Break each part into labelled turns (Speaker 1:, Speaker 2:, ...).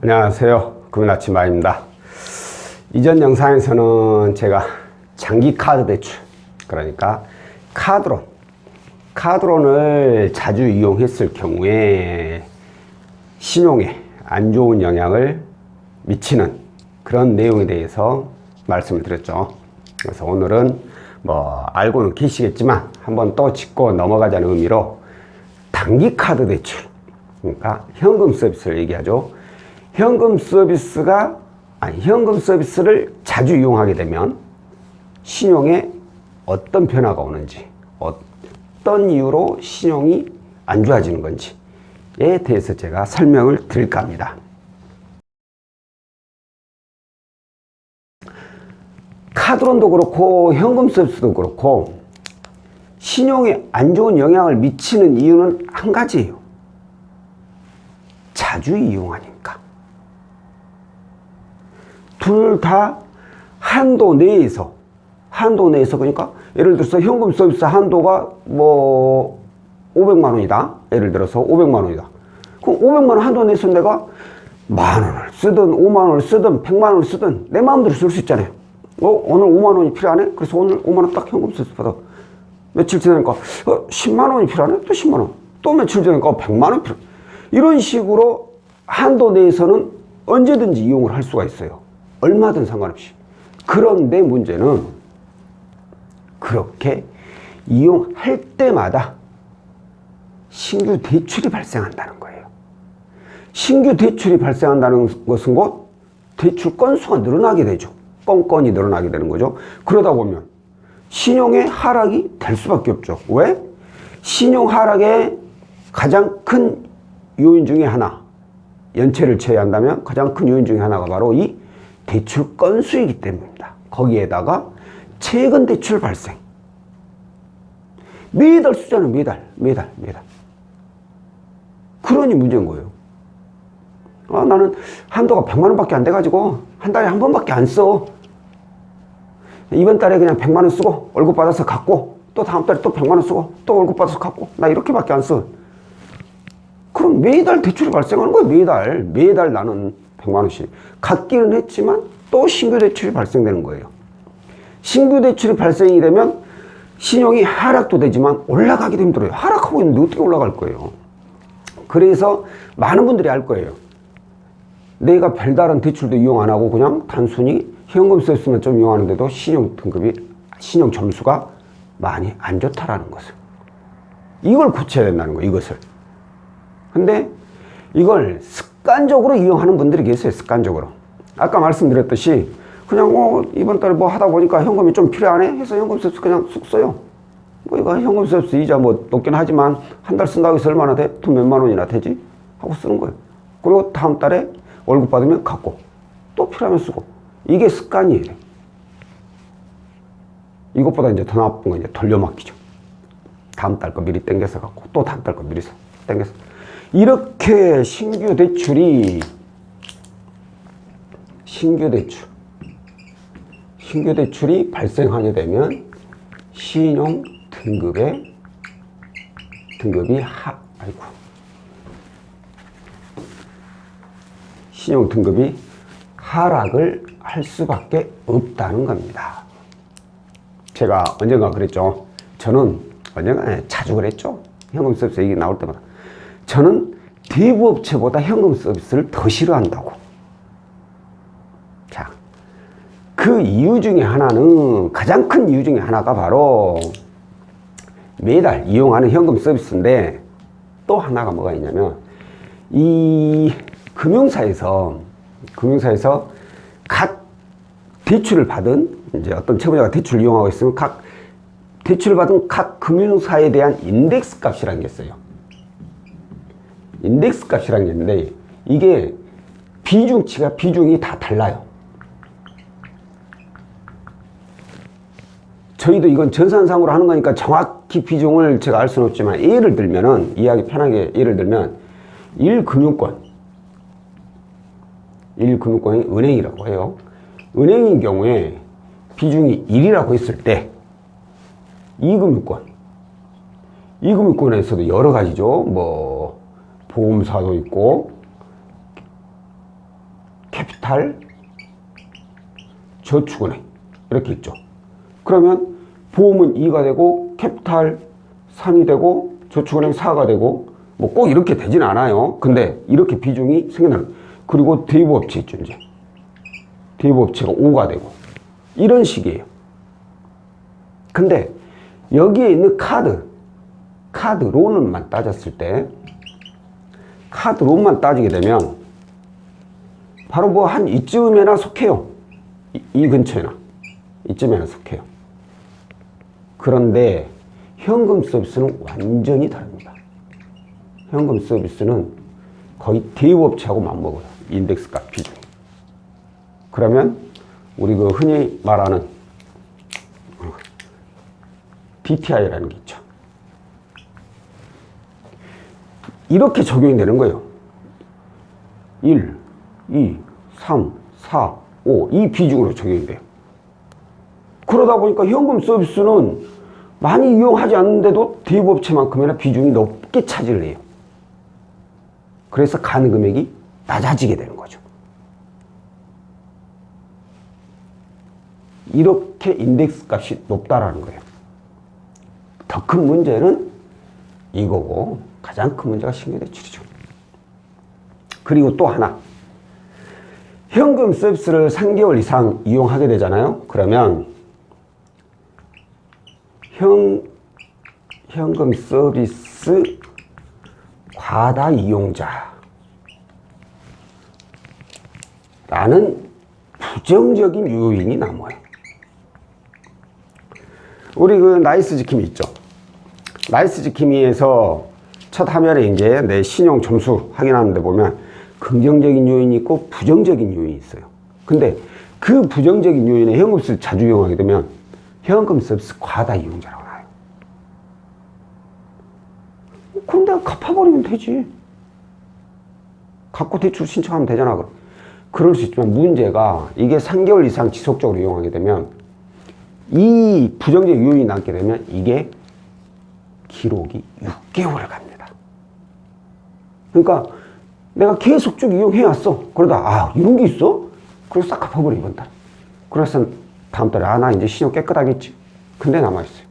Speaker 1: 안녕하세요. 금은아침마입니다. 이전 영상에서는 제가 장기 카드 대출, 그러니까 카드론을 자주 이용했을 경우에 신용에 안 좋은 영향을 미치는 그런 내용에 대해서 말씀을 드렸죠. 그래서 오늘은 알고는 계시겠지만 한번 또 짚고 넘어가자는 의미로 단기 카드 대출, 그러니까 현금 서비스를 얘기하죠. 현금 서비스를 자주 이용하게 되면 신용에 어떤 변화가 오는지, 어떤 이유로 신용이 안 좋아지는 건지에 대해서 제가 설명을 드릴까 합니다. 카드론도 그렇고 현금 서비스도 그렇고 신용에 안 좋은 영향을 미치는 이유는 한 가지예요. 자주 이용하니까. 둘 다 한도 내에서 그러니까 예를 들어서 현금 서비스 한도가 500만 원이다. 예를 들어서 500만 원이다. 그럼 500만 원 한도 내에서 내가 만 원을 쓰든 5만 원을 쓰든 100만 원을 쓰든 내 마음대로 쓸 수 있잖아요. 오늘 5만 원이 필요하네? 그래서 오늘 5만 원 딱 현금 서비스 받아. 며칠 지나니까 10만 원이 필요하네? 또 10만 원. 또 며칠 지나니까 100만 원 필요하네. 이런 식으로 한도 내에서는 언제든지 이용을 할 수가 있어요. 얼마든 상관없이. 그런데 문제는 그렇게 이용할 때마다 신규 대출이 발생한다는 거예요. 신규 대출이 발생한다는 것은 곧 대출 건수가 늘어나게 되죠. 건건이 늘어나게 되는 거죠. 그러다 보면 신용의 하락이 될 수밖에 없죠. 왜? 신용 하락의 가장 큰 요인 중에 하나, 연체를 제외한다면 가장 큰 요인 중에 하나가 바로 이 대출 건수이기 때문입니다. 거기에다가 최근 대출 발생. 매달 쓰잖아요. 매달. 그러니 문제인 거예요. 나는 한도가 100만 원밖에 안 돼가지고 한 달에 한 번밖에 안 써. 이번 달에 그냥 100만 원 쓰고 월급 받아서 갚고 또 다음 달에 또 100만 원 쓰고 또 월급 받아서 갚고 나 이렇게밖에 안 써. 그럼 매달 대출이 발생하는 거예요. 매달 나는 100만 원씩 갚기는 했지만 또 신규 대출이 발생되는 거예요. 신규 대출이 발생이 되면 신용이 하락도 되지만 올라가기도 힘들어요. 하락하고 있는데 어떻게 올라갈 거예요. 그래서 많은 분들이 알 거예요. 내가 별다른 대출도 이용 안 하고 그냥 단순히 현금 서비스만 좀 이용하는데도 신용 점수가 많이 안 좋다라는 것을. 이걸 고쳐야 된다는 거예요. 이것을. 근데 이걸 습관적으로 이용하는 분들이 계세요. 습관적으로. 아까 말씀드렸듯이 그냥 이번 달에 하다 보니까 현금이 좀 필요하네 해서 현금 서비스 그냥 쑥 써요. 이거 현금 서비스 이자 높긴 하지만 한 달 쓴다고 해서 얼마나 돼? 돈 몇만 원이나 되지? 하고 쓰는 거예요. 그리고 다음 달에 월급 받으면 갚고 또 필요하면 쓰고. 이게 습관이에요. 이것보다 이제 더 나쁜 건 이제 돌려막기죠. 다음 달 거 미리 땡겨서 갚고 또 다음 달 거 미리 땡겨서. 이렇게 신규 대출이 발생하게 되면 신용 등급이 하락을 할 수밖에 없다는 겁니다. 제가 언젠가 그랬죠. 저는 자주 그랬죠. 현금 서비스 얘기 나올 때마다. 저는 대부업체보다 현금 서비스를 더 싫어한다고. 자, 그 이유 중에 하나는, 가장 큰 이유 중에 하나가 바로 매달 이용하는 현금 서비스인데, 또 하나가 뭐가 있냐면, 이 금융사에서 각 대출을 받은, 이제 어떤 채무자가 대출을 이용하고 있으면 대출을 받은 각 금융사에 대한 인덱스 값이라는 게 있어요. 인덱스 값이라는 게 있는데, 이게 비중이 다 달라요. 저희도 이건 전산상으로 하는 거니까 정확히 비중을 제가 알 수는 없지만, 예를 들면은, 이해하기 편하게 예를 들면, 1금융권이 은행이라고 해요. 은행인 경우에 비중이 1이라고 했을 때, 2금융권에서도 여러 가지죠. 보험사도 있고 캐피탈, 저축은행 이렇게 있죠. 그러면 보험은 2가 되고 캐피탈 3이 되고 저축은행 4가 되고 뭐 꼭 이렇게 되진 않아요. 근데 이렇게 비중이 생겨나는. 그리고 대부업체 있죠. 이제 대부업체가 5가 되고 이런 식이에요. 근데 여기에 있는 카드 론만 따졌을 때 카드 론만 따지게 되면 바로 뭐 한 이쯤에나 속해요. 이 근처에나 이쯤에나 속해요. 그런데 현금 서비스는 완전히 다릅니다. 현금 서비스는 거의 대부업체하고 맞먹어요. 인덱스 값 비중이. 그러면 우리 그 흔히 말하는 DTI라는 게 있죠. 이렇게 적용이 되는 거예요. 1, 2, 3, 4, 5 이 비중으로 적용이 돼요. 그러다 보니까 현금 서비스는 많이 이용하지 않는데도 대부업체만큼이나 비중이 높게 차지를 해요. 그래서 가는 금액이 낮아지게 되는 거죠. 이렇게 인덱스 값이 높다라는 거예요. 더 큰 문제는 이거고 가장 큰 문제가 신규대출이죠. 그리고 또 하나, 현금 서비스를 3개월 이상 이용하게 되잖아요. 그러면 현금 서비스 과다 이용자라는 부정적인 요인이 남아요. 우리 그 나이스 지킴이 있죠. 나이스 지킴이에서 첫 화면에 이제 내 신용 점수 확인하는 데 보면 긍정적인 요인이 있고 부정적인 요인이 있어요. 근데 그 부정적인 요인에 현금 서비스 자주 이용하게 되면 현금 서비스 과다 이용자라고 나와요. 그럼 내가 갚아버리면 되지. 갖고 대출 신청하면 되잖아. 그럴 수 있지만 문제가 이게 3개월 이상 지속적으로 이용하게 되면 이 부정적 요인이 남게 되면 이게 기록이 6개월을 갑니다. 그러니까 내가 계속 쭉 이용해왔어. 그러다 이런 게 있어? 그래서 싹 갚아버려 이번 달. 그래서 다음 달에 나 이제 신용 깨끗하겠지. 근데 남아있어요.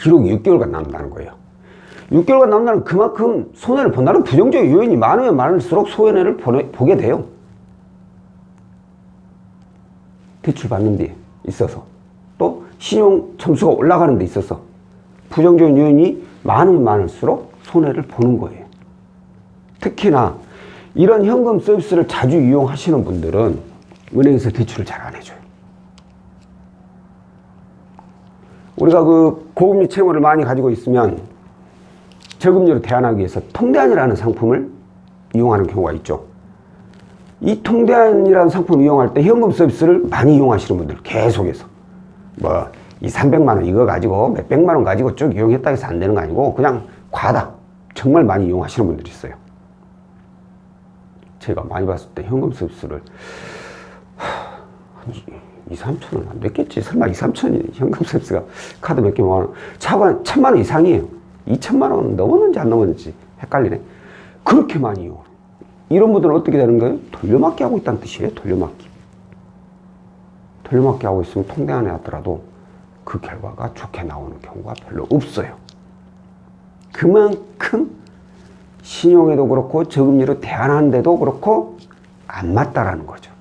Speaker 1: 기록이 6개월간 남는다는 거예요. 6개월간 남는다는 그만큼 손해를 본다는 부정적 요인이 많으면 많을수록 손해를 보게 돼요. 대출 받는 데 있어서 또 신용 점수가 올라가는 데 있어서 부정적인 요인이 많으면 많을수록 손해를 보는 거예요. 특히나 이런 현금 서비스를 자주 이용하시는 분들은 은행에서 대출을 잘 안 해줘요. 우리가 그 고금리 채무를 많이 가지고 있으면 저금리로 대안하기 위해서 통대안이라는 상품을 이용하는 경우가 있죠. 이 통대안이라는 상품을 이용할 때 현금 서비스를 많이 이용하시는 분들 계속해서 뭐 200~300만 원 이거 가지고 몇백만 원 가지고 쭉 이용했다 해서 안 되는 거 아니고 그냥 과다 정말 많이 이용하시는 분들이 있어요. 제가 많이 봤을 때 현금 서비스를 한 2~3천 원 안 됐겠지. 설마 2~3천이 현금 서비스가 카드 몇 개 모아놓은 차관 1,000만 원 이상이에요. 2,000만 원 넘었는지 안 넘었는지 헷갈리네. 그렇게 많이 이용. 이런 분들은 어떻게 되는 거예요? 돌려막기 하고 있다는 뜻이에요. 돌려막기 하고 있으면 통대안에 하더라도 그 결과가 좋게 나오는 경우가 별로 없어요. 그만큼 신용에도 그렇고 저금리로 대안하는데도 그렇고 안 맞다라는 거죠.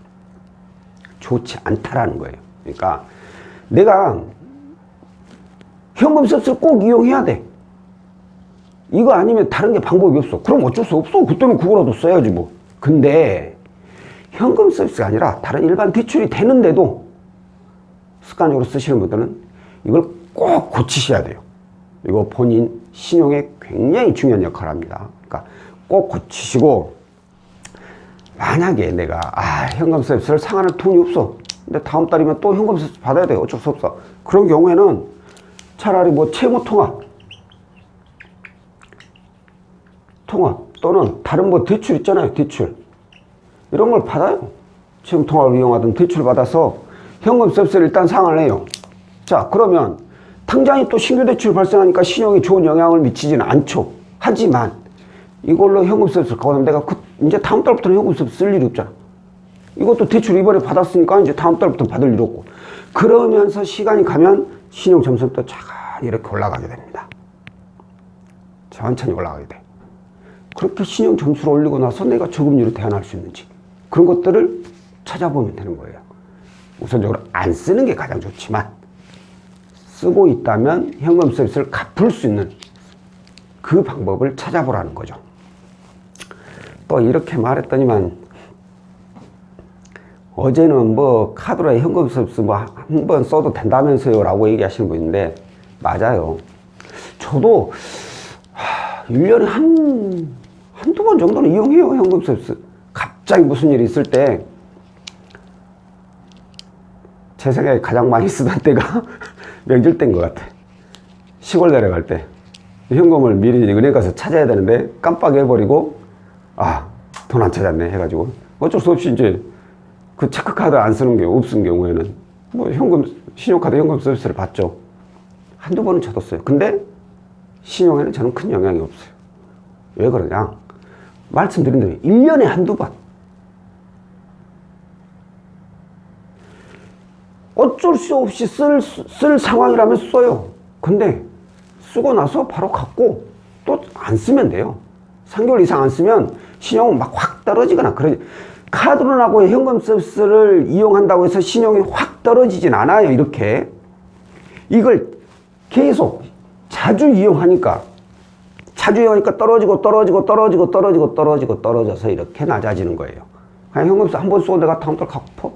Speaker 1: 좋지 않다라는 거예요. 그러니까 내가 현금 서비스를 꼭 이용해야 돼. 이거 아니면 다른 게 방법이 없어. 그럼 어쩔 수 없어. 그때는 그거라도 써야지 뭐. 근데 현금 서비스가 아니라 다른 일반 대출이 되는데도 습관적으로 쓰시는 분들은 이걸 꼭 고치셔야 돼요. 이거 본인 신용에 굉장히 중요한 역할을 합니다. 그러니까 꼭 고치시고, 만약에 내가 현금 서비스를 상환할 돈이 없어. 근데 다음 달이면 또 현금 서비스 받아야 돼. 어쩔 수 없어. 그런 경우에는 차라리 뭐 채무 통합 또는 다른 뭐 대출 있잖아요. 대출 이런 걸 받아요. 채무 통합을 이용하든 대출 받아서 현금 서비스를 일단 상환을 해요. 자, 그러면 당장에 또 신규 대출 발생하니까 신용에 좋은 영향을 미치지는 않죠. 하지만 이걸로 현금 서비스를 가고 나면 내가 이제 다음 달부터는 현금 서비스 쓸 일이 없잖아. 이것도 대출 이번에 받았으니까 이제 다음 달부터 받을 일 없고. 그러면서 시간이 가면 신용 점수는 또 차근히 이렇게 올라가게 됩니다. 천천히 올라가게 돼. 그렇게 신용 점수를 올리고 나서 내가 저금리로 대안할 수 있는지 그런 것들을 찾아보면 되는 거예요. 우선적으로 안 쓰는 게 가장 좋지만 쓰고 있다면 현금 서비스를 갚을 수 있는 그 방법을 찾아보라는 거죠. 또 이렇게 말했더니만 어제는 뭐 카드로 현금 서비스 뭐 한 번 써도 된다면서요 라고 얘기하시는 분인데 맞아요. 저도 1년에 한두 번 정도는 이용해요. 현금 서비스. 갑자기 무슨 일이 있을 때 제 생각에 가장 많이 쓰던 때가 명절 때인 것 같아. 시골 내려갈 때 현금을 미리 은행 가서 찾아야 되는데 깜빡해버리고 돈 안 찾았네 해가지고 어쩔 수 없이 이제 그 체크카드 안 쓰는 게 없은 경우에는 뭐 현금 신용카드 현금 서비스를 받죠. 한두 번은 쳐뒀어요. 근데 신용에는 저는 큰 영향이 없어요. 왜 그러냐? 말씀드린 대로 1년에 한두 번. 어쩔 수 없이 쓸 상황이라면 써요. 근데 쓰고 나서 바로 갚고 또 안 쓰면 돼요. 3개월 이상 안 쓰면 신용은 막 확 떨어지거나 그러지. 카드론하고 현금 서비스를 이용한다고 해서 신용이 확 떨어지진 않아요. 이렇게. 이걸 계속 자주 이용하니까 떨어져서 이렇게 낮아지는 거예요. 그냥 현금 한 번 쓰고 내가 다음 달 갚어.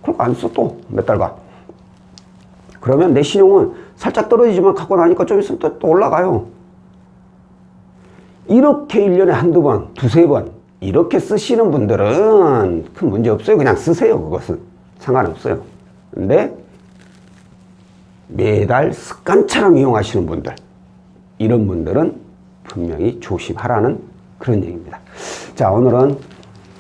Speaker 1: 그럼 안 써 또 몇 달간. 그러면 내 신용은 살짝 떨어지지만 갖고 나니까 좀 있으면 또 올라가요. 이렇게 1년에 한두 번, 두세 번 이렇게 쓰시는 분들은 큰 문제 없어요. 그냥 쓰세요. 그것은 상관없어요. 근데 매달 습관처럼 이용하시는 분들, 이런 분들은 분명히 조심하라는 그런 얘기입니다. 자, 오늘은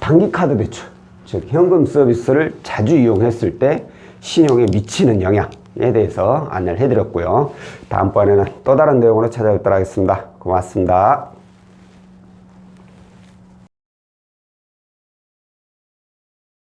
Speaker 1: 단기카드 대출, 즉 현금 서비스를 자주 이용했을 때 신용에 미치는 영향에 대해서 안내를 해드렸고요. 다음번에는 또 다른 내용으로 찾아뵙도록 하겠습니다. 고맙습니다.